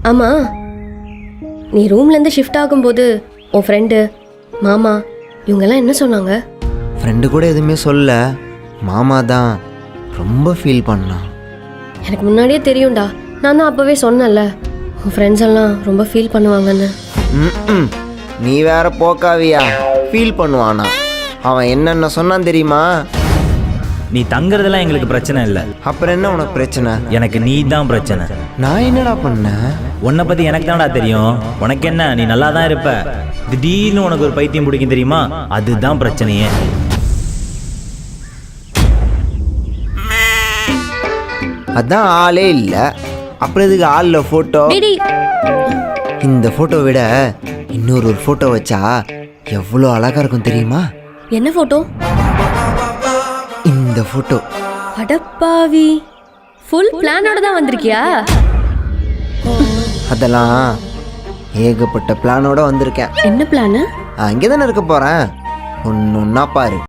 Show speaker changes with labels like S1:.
S1: ஆமாம், நீ ரூம்லேருந்து ஷிஃப்ட் ஆகும்போது உன் ஃப்ரெண்டு மாமா இவங்கெல்லாம் என்ன சொன்னாங்க?
S2: ஃப்ரெண்டு கூட எதுவுமே சொல்ல, மாமா தான் ரொம்ப ஃபீல் பண்ணான்.
S1: எனக்கு முன்னாடியே தெரியும்டா, நான் தான் அப்போவே சொன்னேன்ல உன் ஃப்ரெண்ட்ஸ் எல்லாம் ரொம்ப ஃபீல் பண்ணுவாங்கன்னு.
S2: ம் நீ வேற போக்காவியா, ஃபீல் பண்ணுவானா? அவன் என்னென்ன சொன்னான் தெரியுமா?
S3: நீ தங்குறதெல்லாம் எங்களுக்கு பிரச்சனை இல்லை.
S2: அப்புறம் என்ன உனக்கு பிரச்சனை?
S3: எனக்கு நீ தான் பிரச்சனை.
S2: நான் என்னடா பண்ணேன்?
S3: உன்னை பற்றி எனக்கு தான்டா தெரியும். உனக்கு என்ன, நீ நல்லா தான் இருப்ப. திடீர்னு உனக்கு ஒரு பைத்தியம் பிடிக்கும் தெரியுமா? அதுதான் பிரச்சனையே.
S2: அதான் ஆளே இல்லை, அப்புறம் இதுக்கு ஆளில் ஃபோட்டோ. இந்த ஃபோட்டோ விட இன்னொரு ஃபோட்டோ வச்சா எவ்வளோ அழகா இருக்கும் தெரியுமா?
S1: என்ன ஃபோட்டோ?
S2: இந்த ஃபோட்டோ.
S1: அடப்பாவி, ஃபுல் பிளானோட தான் வந்திருக்கியா?
S2: அதெல்லாம் ஏகப்பட்ட பிளானோட வந்திருக்கேன்.
S1: என்ன பிளான்?
S2: அங்கே தானே இருக்க போகிறேன், ஒன்று ஒன்றா பாரு.